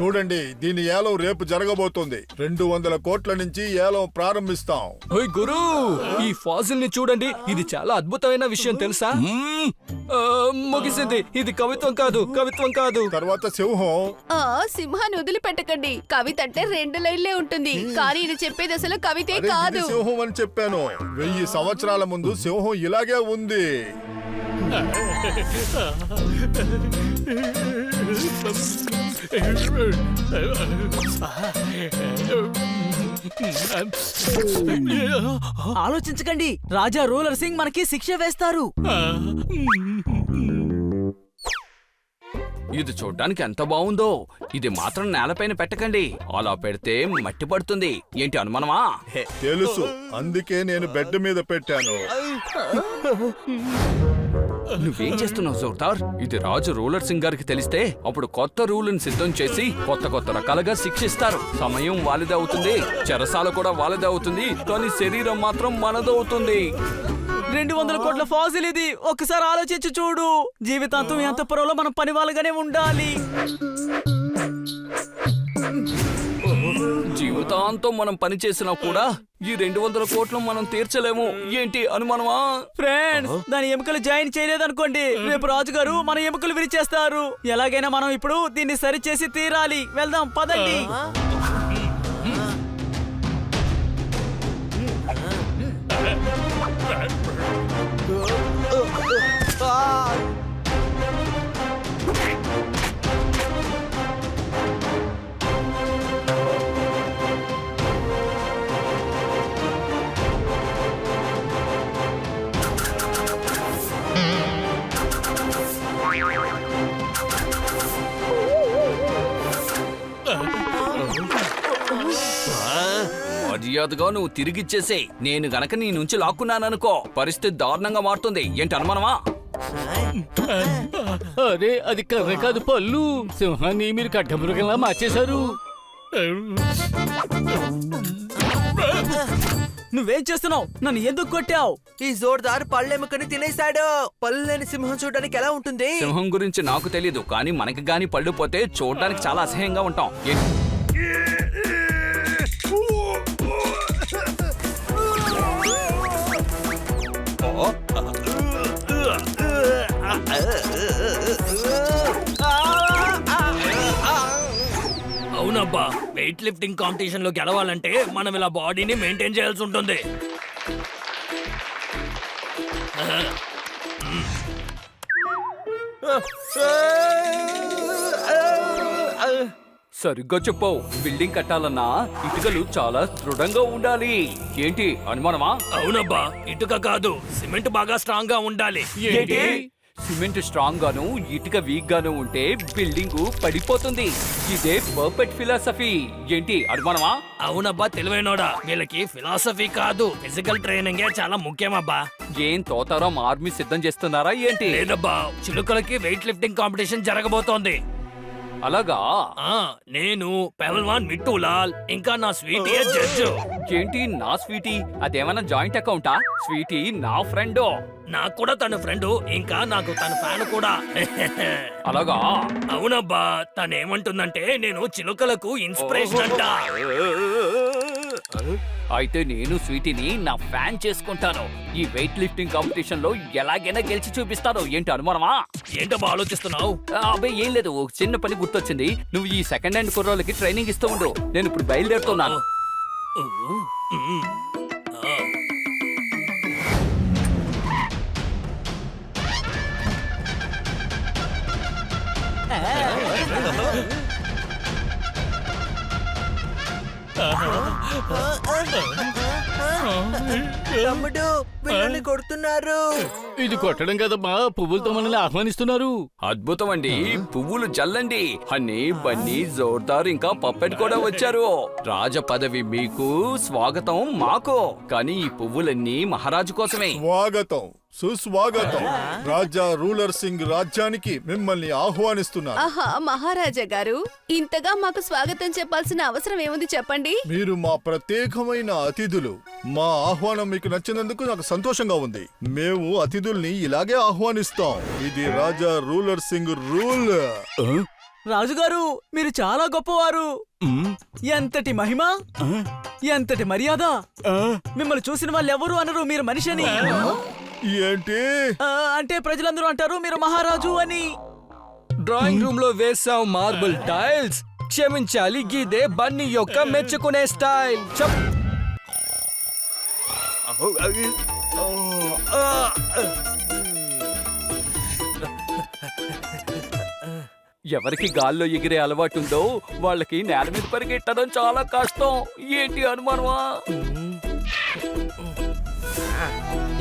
చూడండి, దీని ఏలం రేపు జరగబోతుంది. 200 కోట్ల నుంచి ఏలం ప్రారంభిస్తాం. ఓయ్ గురు, ఈ ఫాజిల్ ని చూడండి. ఇది చాలా అద్భుతమైన విషయం తెలుసా? ముగిసింది. ఇది కవిత్వం కాదు. తర్వాత సింహం. సింహాన్ని వదిలిపెట్టకండి. కవిత అంటే 2 లైన్లే ఉంటుంది, కానీ ఇది చెప్పేది అసలు కవితే కాదు. సింహం అని చెప్పాను. 1000 సంవత్సరాల ముందు సింహం ఇలాగే ఉంది. ఆలోచించకండి, రాజా రూలర్ సింగ్ మనకి శిక్ష వేస్తారు. ఇది చూడ్డానికి ఎంత బాగుందో. ఇది మాత్రం నేలపైన పెట్టకండి. అలా పెడితే మట్టి పడుతుంది. ఏంటి అనుమానమా? తెలుసు, అందుకే నేను బెడ్ మీద పెట్టాను. నువ్వేం చేస్తున్నావు జోర్దార్? ఇది రాజు రూలర్ సింగ్ గారికి తెలిస్తే అప్పుడు కొత్త రూల్ని సిద్ధం చేసి కొత్త రకాలుగా శిక్షిస్తారు. సమయం వాలిదే అవుతుంది, చెరసాల కూడా వాలిదే అవుతుంది, కానీ శరీరం మాత్రం మనదవుతుంది. 200 కోట్ల ఫాజిల్ ఇది. ఒక్కసారి ఆలోచించి చూడు. జీవితాంతం ఈ అంతఃపురంలో మనం పని వాళ్ళగానే ఉండాలి. జీవితాంతం మనం పని చేసినా కూడా ఈ 200 కోట్లు మనం తీర్చలేము. ఏంటి అనుమానమా? ఫ్రెండ్స్, దాని ఎముకలు జాయిన్ చేయలేదనుకోండి, రేపు రాజుగారు మన ఎముకలు విరిచేస్తారు. ఎలాగైనా మనం ఇప్పుడు దీన్ని సరిచేసి తీరాలి. వెళ్దాం, పదండి. మర్యాదగా నువ్వు తిరిగిచ్చేసే. నేను గనక నీ నుంచి లాక్కున్నాననుకో, పరిస్థితి దారుణంగా మారుతుంది. ఏంటి అనుమానమా? అరే, అది కర్ర కాదు, పళ్ళు. సింహాన్ని మీరు కట్టమృగంలా మార్చేశారు. నువ్వేం చేస్తున్నావు? నన్ను ఎందుకు కొట్టావు? ఈ జోర్దార్ పళ్ళెముకని తినేశాడు. పళ్ళు లేని సింహం చూడడానికి ఎలా ఉంటుంది? సింహం గురించి నాకు తెలీదు, కానీ మనకి గాని పళ్ళు పోతే చూడడానికి చాలా అసహ్యంగా ఉంటాం. అవునబ్బా, వెయిట్ లిఫ్టింగ్ కాంపిటీషన్ లో గెలవాలంటే మనం ఇలా బాడీని మెయింటైన్ చేయాల్సి ఉంటుంది. సరిగ్గా చెప్పావు. బిల్డింగ్ కట్టాలన్నా ఇటుకలు చాలా దృఢంగా ఉండాలి. ఏంటి అనుమానమా? అవునబ్బా, ఇటుక కాదు, సిమెంట్ బాగా స్ట్రాంగ్ గా ఉండాలి. ఏంటి? సిమెంట్ స్ట్రాంగ్ గాను ఇటుక వీక్ గాను ఉంటే బిల్డింగ్ పడిపోతుంది. ఇదే పర్ఫెక్ట్ ఫిలాసఫీ. ఏంటి అనుమానమా? అవునబ్బా, తెలివైనోడా. వీళ్ళకి ఫిలాసఫీ కాదు, ఫిజికల్ ట్రైనింగే చాలా ముఖ్యమబ్బా. ఏం తోతారం ఆర్మీ సిద్ధం చేస్తున్నారా ఏంటి? లేదబ్బా, చిలుకలకి వెయిట్ లిఫ్టింగ్ కాంపిటీషన్ జరగబోతోంది. అలాగా? నేను పెహల్వాన్ మిట్టూలాల్, ఇంకా నా స్వీటీ జడ్జు. ఏంటి నా స్వీటీ? అదేమన్నా జాయింట్ అకౌంటా? స్వీటీ నా ఫ్రెండ్. నాకు కూడా తన ఫ్రెండ్, ఇంకా నాకు తన ఫ్యాన్ కూడా. అలాగా? అవునబ్బా, తనేమంటుందంటే నేను చిలుకలకు ఇన్స్పిరేషన్ అంట. అయితే నేను స్వీటీని నా ఫ్యాన్ చేసుకుంటాను. ఈ వెయిట్ లిఫ్టింగ్ కాంపిటీషన్ లో ఎలాగైనా గెలిచి చూపిస్తాను. ఏంటి అనుమానమా? ఏంటబ్బా ఆలోచిస్తున్నావు? అబ్బాయి ఏం లేదు, ఒక చిన్న పని గుర్తొచ్చింది. నువ్వు ఈ సెకండ్ హ్యాండ్ కుర్రోళ్ళకి ట్రైనింగ్ ఇస్తూ ఉండు. నేను ఇప్పుడు బయలుదేరుతున్నాను. తమ్ముడు, వీళ్ళని కొడుతున్నారు. ఇది కొట్టడం కదమ్మా, పువ్వులతో మనల్ని ఆహ్వానిస్తున్నారు. అద్భుతం అండి. పువ్వులు జల్లండి. హన్నీ, బన్నీ, జోర్దార్ ఇంకా పప్పెట్ కూడా వచ్చారు. రాజ పదవి మీకు, స్వాగతం మాకు. కానీ ఈ పువ్వులన్నీ మహారాజు కోసమే. స్వాగతం, సుస్వాగతం. రాజా రూలర్ సింగ్ రాజ్యానికి మిమ్మల్ని ఆహ్వానిస్తున్నారు. ఆహా, మహారాజా గారు, ఇంతగా మాకు స్వాగతం చెప్పాల్సిన అవసరం ఏముంది చెప్పండి? మీరు మా ప్రత్యేకమైన అతిథులు. మా ఆహ్వానం మీకు నచ్చినందుకు నాకు సంతోషంగా ఉంది. మేము అతిథుల్ని ఇలాగే ఆహ్వానిస్తాం. ఇది రాజా రూలర్ సింగ్ రూల్. రాజుగారు మీరు చాలా గొప్పవారు. ఎంతటి మహిమ, ఎంతటి మర్యాద. మిమ్మల్ని చూసిన వాళ్ళు ఎవరు అనరు మీరు మనిషిని. ఏంటి? అంటే ప్రజలందరూ అంటారు మీరు మహారాజు అని. డ్రాయింగ్ రూమ్ లో వేసాం మార్బుల్ టైల్స్. క్షమించాలి, గీదే బన్నీ యొక్క మెచ్చుకునే స్టైల్. ఎవరికి గాల్లో ఎగిరే అలవాటుందో వాళ్ళకి నేల మీద పరిగెట్టడం చాలా కష్టం. ఏంటి అనుమానమా?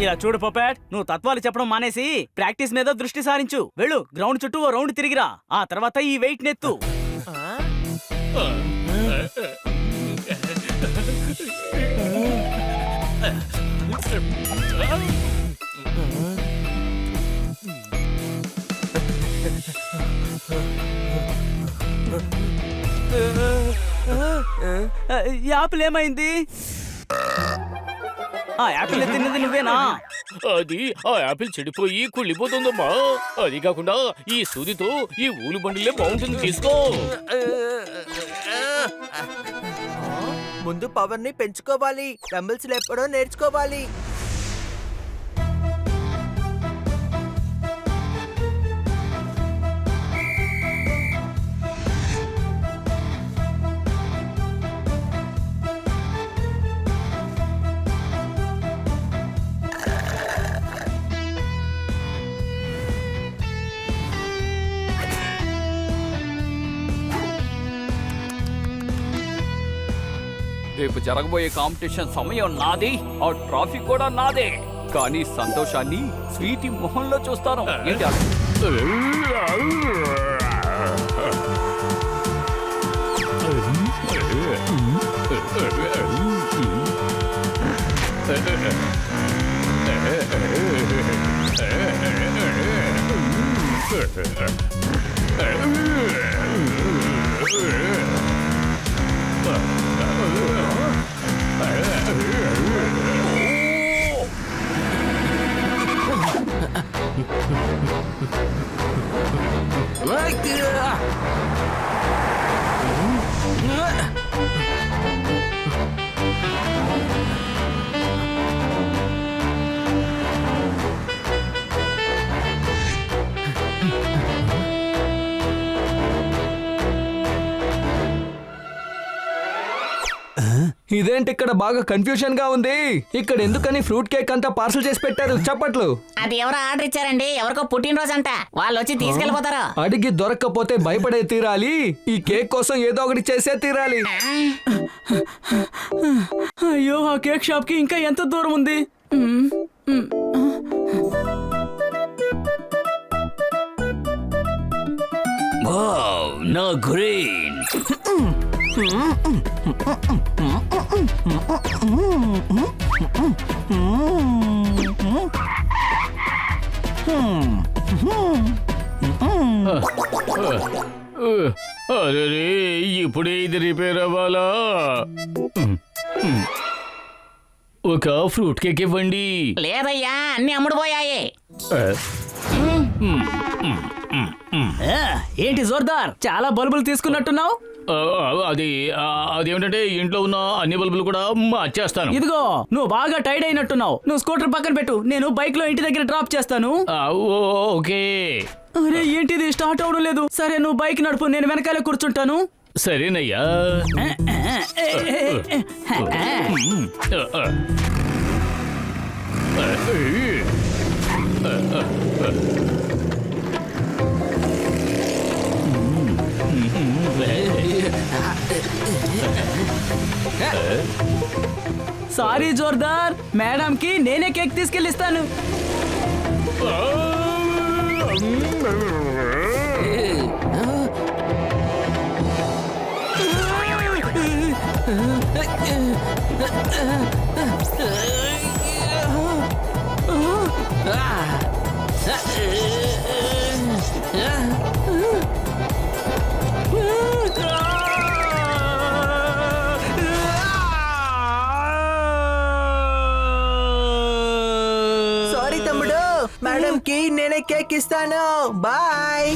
ఇలా చూడు పొపాట్, నువ్వు తత్వాలు చెప్పడం మానేసి ప్రాక్టీస్ మీద దృష్టి సారించు. వెళ్ళు, గ్రౌండ్ చుట్టూ ఓ రౌండ్ తిరిగిరా. ఆ తర్వాత ఈ వెయిట్ నెత్తు. యాపిల్ ఏమైంది? ఆ యాపిల్ తిన్నది నువ్వేనా? అది ఆ యాపిల్ చెడిపోయి కుళ్ళిపోతుందమ్మా. అది కాకుండా ఈ సూదితో ఈ ఊలు బండిలే బాగుంటుంది, తీసుకో. ముందు పవర్ ని పెంచుకోవాలి, డంబుల్స్ లేపడం నేర్చుకోవాలి. రేపు జరగబోయే కాంపిటీషన్ సమయం నాది, ఆ ట్రాఫీ కూడా నాదే. కానీ సంతోషాన్ని స్వీటీ మొహంలో చూస్తాను. ఏంటి ఇదేంటి ఇక్కడ బాగా కన్ఫ్యూజన్ గా ఉంది. ఇక్కడ ఎందుకని ఫ్రూట్ కేక్ అంతా పార్సల్ చేసి పెట్టారు? చప్పట్లు. అది ఎవరో ఆర్డర్ ఇచ్చారండి, ఎవరికో పుట్టినరోజు అంట. వాళ్ళు వచ్చి తీసుకెళ్లిపోతారు. అడిగి దొరక్కపోతే భయపడే తీరాలి. ఈ కేక్ కోసం ఏదో ఒకటి చేసే తీరాలి. అయ్యో, ఆ కేక్ షాప్ కి ఇంకా ఎంత దూరం ఉంది? నా గ్రీన్. అరే, ఇప్పుడే ఇది రిపేర్ అవ్వాలా? ఒక ఫ్రూట్ కేక్ ఇవ్వండి. లేదయ్యా, అన్ని అమ్ముడుపోయాయి. ఏంటి జోర్దార్, చాలా బల్బులు తీసుకున్నట్టున్నావు? అదేమిటంటే ఇంట్లో ఉన్న అన్ని బల్బులు కూడా మార్చేస్తాను. ఇదిగో, నువ్వు బాగా టైర్డ్ అయినట్టున్నావు. నువ్వు స్కూటర్ పక్కన పెట్టు, నేను బైక్ లో ఇంటి దగ్గర డ్రాప్ చేస్తాను. ఓకే. అరే, ఏంటిది స్టార్ట్ అవడం లేదు. సరే, నువ్వు బైక్ నడుపు, నేను వెనకాలే కూర్చుంటాను. సరేనయ్యా. సారీ జోర్దార్, మేడం కి నేనే కేక్ తీసుకెళ్ళిస్తాను. సారీ తమ్ముడు, మేడం కి నేనే కేక్ ఇస్తాను. బాయ్.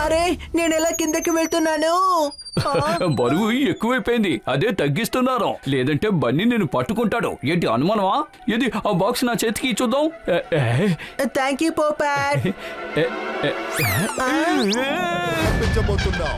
అరే నేను ఎలా కిందకి వెళ్తున్నాను? బరువు ఎక్కువైపోయింది, అదే తగ్గిస్తున్నాను. లేదంటే బన్నీ నేను పట్టుకుంటాడు. ఏంటి అనుమానమా? ఏది ఆ బాక్స్ నా చేతికి చూద్దాం. Thank you Popat. పంపించబోతున్నాం.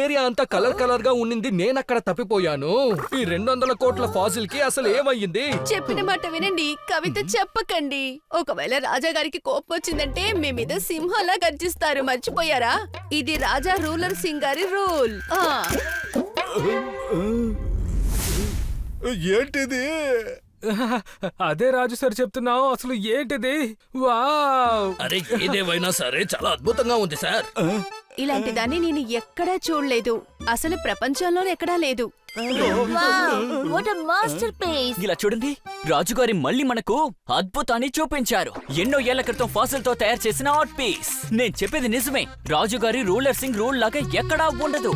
ఏరియా అంతా కలర్ కలర్ గా ఉండింది, నేనక్కడ తప్పిపోయాను. ఈ 200 కోట్ల ఫాజిల్ కి అసలు ఏమయ్యింది? చెప్పిన మాట వినండి, కవిత చెప్పకండి. ఒకవేళ రాజా గారికి కోపం వచ్చిందంటే మీ మీద సింహంలా గర్జిస్తారు. మర్చిపోయారా? ఇది రాజా రూలర్ సింగ్ గారి రూల్. ఏంటిది? అదే రాజు సార్ చెప్తున్నావు, అసలు ఏంటిది? వావ్! అరే ఏదేమైనా సరే చాలా అద్భుతంగా ఉంది సార్. ఇలాంటి దాన్ని నేను ఎక్కడా చూడలేదు. అసలు ప్రపంచంలోనే ఎక్కడా లేదు. ఇలా చూడండి, రాజుగారి మళ్ళీ మనకు అద్భుతాన్ని చూపించారు. ఎన్నో ఏళ్ల క్రితం ఫాసిల్ తో తయారు చేసిన ఆర్ట్ పీస్. నేను చెప్పేది నిజమే, రాజుగారి రూలర్ సింగ్ రూల్ లాగా ఎక్కడా ఉండదు.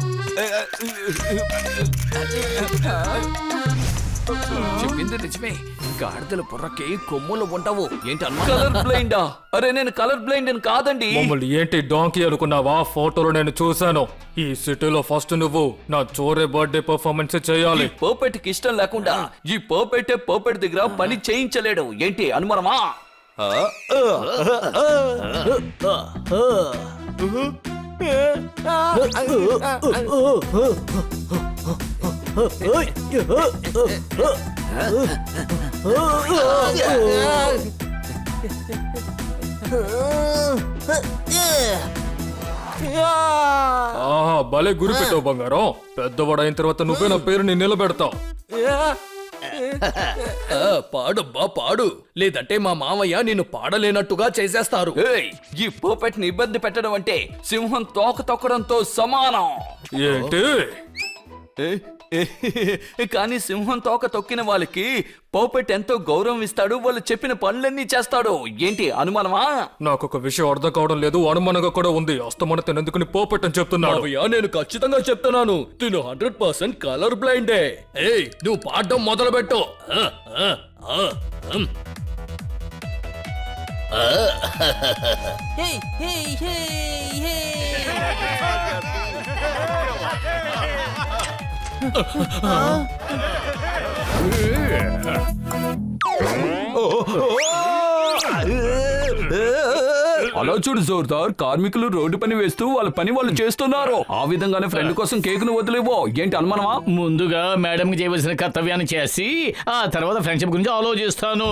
చెప్పింది నిజమే, గాడిదల బుర్రకి కొమ్ములు ఉండవు. ఏంటి కలర్ బ్లైండా? అరే నేను కలర్ బ్లైండ్ అని కాదండి. మమ్మల్ని ఏంటి డాంకీ అనుకున్నావా? ఫోటోలో నేను చూశాను. ఈ సిటీలో ఫస్ట్ నువ్వు నా చోరే బర్త్డే పర్ఫార్మెన్స్ చేయాలి. పర్ఫెక్ట్ కి ఇష్టం లేకుండా ఈ పర్ఫెక్ట్ దగ్గర పని చేయించలేడు. ఏంటి అనుమానమా? ఆహా, భలే గురి పెట్టావు బంగారం. పెద్దవాడైన తర్వాత నువ్వే నా పేరుని నిలబెడతావు. పాడబ్బా పాడు, లేదంటే మా మామయ్య నిన్ను పాడలేనట్టుగా చేసేస్తారు. ఏయ్, ఈ పర్ఫెక్ట్ ని ఇబ్బంది పెట్టడం అంటే సింహం తోక తొక్కడంతో సమానం. ఏంటి? కానీ సింహం తోక తొక్కిన వాళ్ళకి పర్ఫెక్ట్ ఎంతో గౌరవం ఇస్తాడు. వాళ్ళు చెప్పిన పనులన్నీ చేస్తాడు. ఏంటి అనుమానమా? నాకు ఒక విషయం అర్థం కావడం లేదు, అనుమానంగా కూడా ఉంది. అస్తమాన తినేందుకు పోపెట్టని చెప్తున్నాడు. మావయ్య నేను ఖచ్చితంగా చెప్తున్నాను, తిను 100% కలర్ బ్లైండే. ఏయ్ నువ్వు పాడడం మొదలు పెట్టు. అలా చూడు జోర్దార్, కార్మికులు రోడ్డు పని వేస్తూ వాళ్ళ పని వాళ్ళు చేస్తున్నారు. ఆ విధంగానే ఫ్రెండ్ కోసం కేకును వదిలేవో. ఏంటి అనుమానమా? ముందుగా మేడం కి చేయవలసిన కర్తవ్యాన్ని చేసి ఆ తర్వాత ఫ్రెండ్షిప్ గురించి ఆలోచిస్తాను.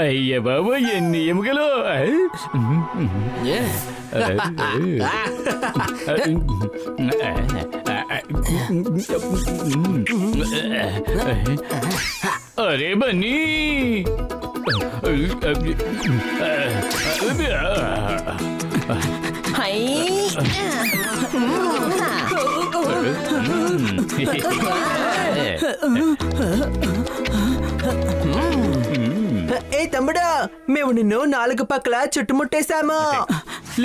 అయ్య బాబు ఎన్ని ఎముకలు! అరే బన్నీ, ఏ తమ్ముడా, మేము నిన్ను 4 పక్కల చుట్టుముట్టేశాము.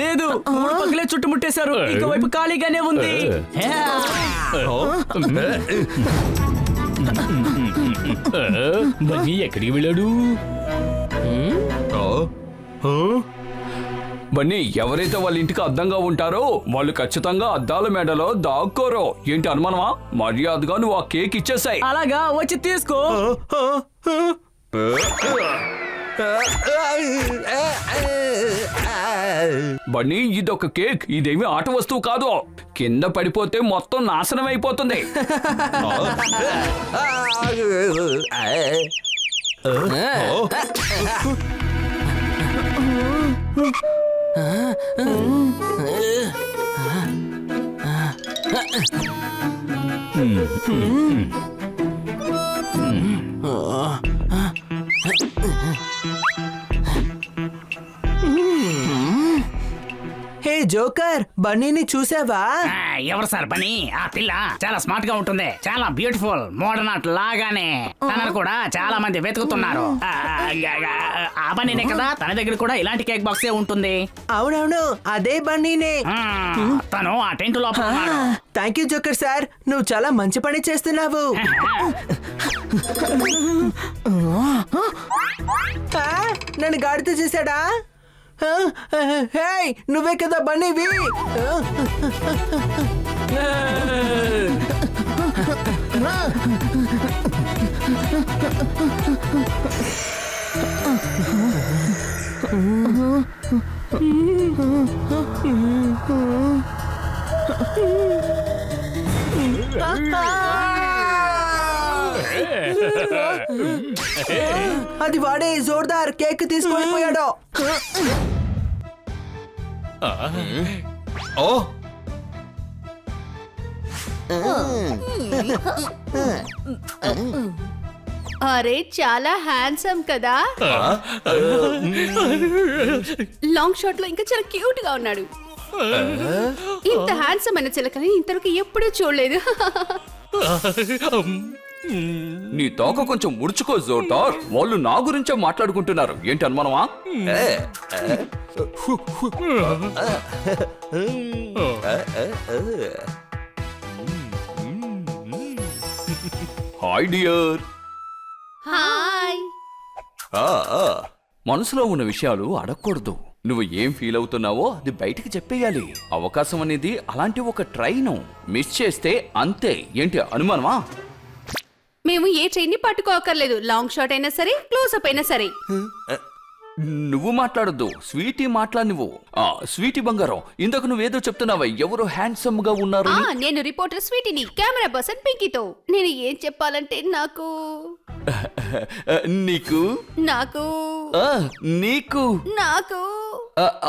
లేదు, 3 పక్కలే చుట్టుముట్టేశారు. ఇంకోవైపు ఖాళీగానే ఉంది. బన్నీ ఎక్కడికి వెళ్ళాడు? బన్నీ, ఎవరైతే వాళ్ళ ఇంటికి అద్దంగా ఉంటారో వాళ్ళు ఖచ్చితంగా అద్దాల మేడలో దాక్కోరో. ఏంటి అనుమానమా? మర్యాదగా నువ్వు ఆ కేక్ ఇచ్చేసాయి. అలాగా, వచ్చి తీసుకో. బన్నీ, ఇదొక కేక్, ఇదేమి ఆట వస్తువు కాదు. కింద పడిపోతే మొత్తం నాశనం అయిపోతుంది. జోకర్ బన్నీని చూసావా? ఎవరు సార్ పని? ఆ పిల్ల చాలా స్మార్ట్ గా ఉంటుంది, చాలా బ్యూటిఫుల్, మోడర్న్ ఆర్ట్ లాగానే. తనను కూడా చాలా మంది వెతుకుతున్నారు. ఆ బన్నీనే కదా, తన దగ్గర కూడా ఇలాంటి కేక్ బాక్సే ఉంటుంది. అవునవును, అదే బన్నీనే. తను ఆ టెంట్ లోపల ఉన్నాడు. థ్యాంక్ యూ జోకర్ సార్, నువ్వు చాలా మంచి పని చేస్తున్నావు. నన్ను గాడితో చేశాడా? హే, నువ్వే కదా బన్నీవి? అది వాడే జోర్దార్ కేక్ తీసుకొని పోయాడు. ఓ అరే చాలా హ్యాండ్సమ్ కదా. లాంగ్ షాట్ లో ఇంకా చాలా క్యూట్ గా ఉన్నాడు. ఇంత హ్యాండ్సమ్ అయిన చిలకని ఇంతవరకు ఎప్పుడూ చూడలేదు. నీ తోక కొంచెం ముడుచుకో జోర్దార్. వాళ్ళు నా గురించే మాట్లాడుకుంటున్నారు. ఏంటి అనుమానమా? Hi dear. హాయ్. మనసులో ఉన్న విషయాలు అడగకూడదు. నువ్వు ఏం ఫీల్ అవుతున్నావో అది బయటికి చెప్పేయాలి. అవకాశం అనేది అలాంటి ఒక ట్రైన్. మిస్ చేస్తే అంతే. ఏంటి అనుమానమా? మేము ఏ ట్రైన్ ని పట్టుకోకర్లేదు. లాంగ్ షాట్ అయినా సరే, క్లోజ్ అప్ అయినా సరే. నువ్వు మాట్లాడద్దు, స్వీటీ మాట్లాడు. నువ్వు స్వీటీ బంగారం, ఇంతకు నువ్వేదో చెప్తున్నావా? ఎవరు హ్యాండ్సమ్ గా ఉన్నారు? నేను రిపోర్టర్ స్వీటీని, కెమెరా పర్సన్ పింకీతో. నేను ఏం చెప్పాలంటే నాకు నీకు నాకు నీకు నాకు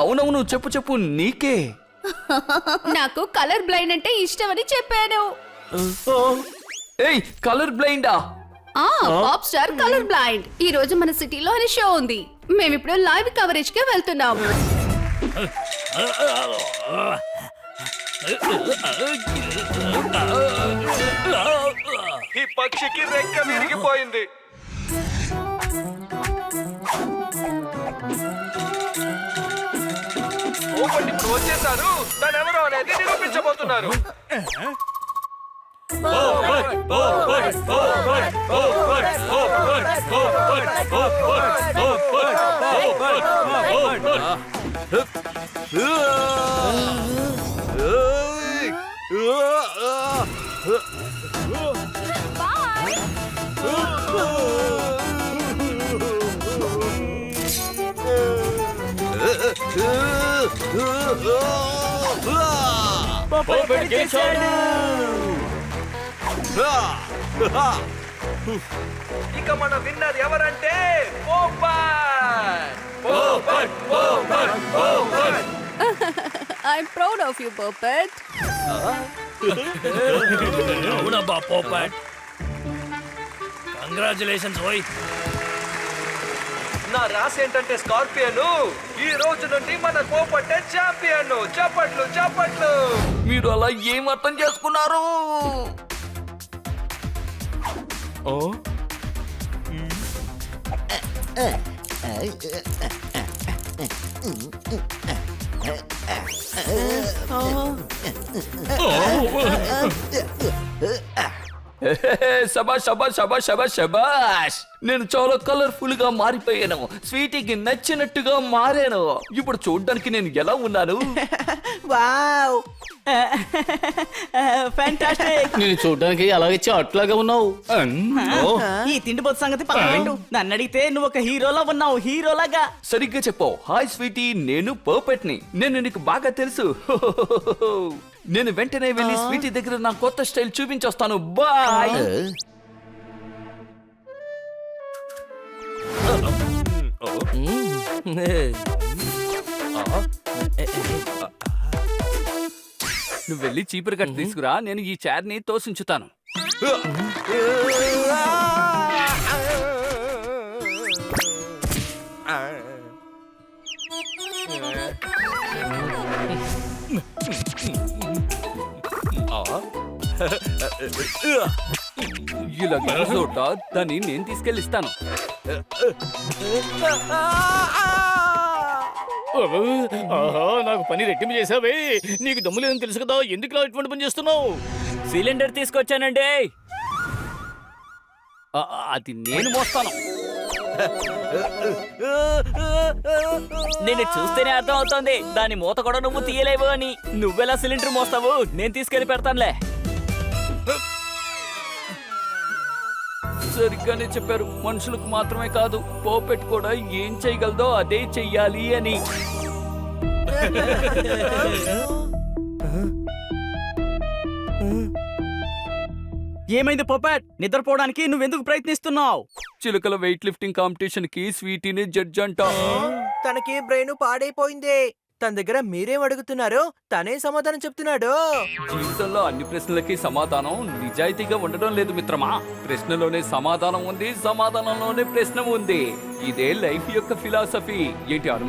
అవునవును, చెప్పు చెప్పు. నీకే. నాకు కలర్ బ్లైండ్ అంటే ఇష్టం అని చెప్పాను. ఏయ్, కలర్ బ్లైండా? Pop star colour blind. ఈ రోజు మన సిటీలో అని షో ఉంది. మేమిప్పుడు లైవ్ కవరేజ్ కి వెళ్తున్నాం. ఈ పక్షికి రెక్క విరిగిపోయింది. ఇప్పుడు వచ్చేసారు. తనెవరో అనేది నిరూపించబోతున్నారు. ఇక మన విన్నర్ ఎవరంటే I'm proud of you, Puppet. అవునబ్బా పోపట్, కంగ్రాచులేషన్స్ ఓయ్. నా రాసి ఏంటంటే స్కార్పియన్. ఈ రోజు నుండి మన పోపట్టే ఛాంపియన్. చప్పట్లు చప్పట్లు. మీరు అలా ఏం అర్థం చేసుకున్నారు? శబాష్ శబాష్ శబాష్ శబాష్ శబాష్. నేను చాలా కలర్ఫుల్ గా మారిపోయాను. స్వీటీకి నచ్చినట్టుగా మారాను. ఇప్పుడు చూడ్డానికి నేను ఎలా ఉన్నాను? Wow, fantastic. నేను చూడడానికి అలాగే అట్లాగా ఉన్నావు. ఈ తిండిపోతు సంగతి పక్కన పెట్టు. నన్ను అడిగితే నువ్వు ఒక హీరోలా ఉన్నావు, హీరోలాగా. సరిగ్గా చెప్పు. హాయ్ స్వీటీ, నేను పర్ఫెక్ట్ ని. నేను నీకు బాగా తెలుసు. నేను వెంటనే వెళ్ళి స్వీటీ దగ్గర నా కొత్త స్టైల్ చూపించొస్తాను. బాయ్. నువ్వు వెళ్ళి చీపురు కట్ట తీసుకురా. నేను ఈ చైర్ ని తోసించుతాను. ఇలా జోర్దార్, దాన్ని నేను తీసుకెళ్ళిస్తాను. ఆహా, నాకు పని రెట్టింపు చేసావే. నీకు దమ్ము లేదని తెలుసు కదా, ఎందుకు ఇలా ఇటువంటి పని చేస్తున్నావు? సిలిండర్ తీసుకొచ్చానండి. అది నేను మోస్తాను. నేను చూస్తేనే అర్థం అవుతోంది దాని మూత కూడా నువ్వు తీయలేవు అని. నువ్వెలా సిలిండర్ మోస్తావు? నేను తీసుకెళ్లి పెడతానులే. సరిగ్గానే చెప్పారు. మనుషులకు మాత్రమే కాదు, పోపెట్ కూడా ఏం చేయగలదో అదే చెయ్యాలి అని. ఏమైంది పోపాట్? నిద్రపోవడానికి నువ్వెందుకు ప్రయత్నిస్తున్నావు? చిలుకల వెయిట్ లిఫ్టింగ్ కాంపిటీషన్ కి స్వీటీని జడ్జ్ అంట. తనకి బ్రెయిన్ పాడైపోయింది. తన దగ్గర మీరేం అడుగుతున్నారో తనే సమాధానం చెప్తున్నాడు. జీవితంలో అన్ని ప్రశ్నలకి సమాధానం నిజాయితీగా ఉండడం లేదు మిత్రమా. ప్రశ్నలోనే సమాధానం ఉంది, సమాధానంలోనే ప్రశ్న ఉంది. ఇదే లైఫ్ యొక్క ఫిలాసఫీ. ఏంటి అనుమానం?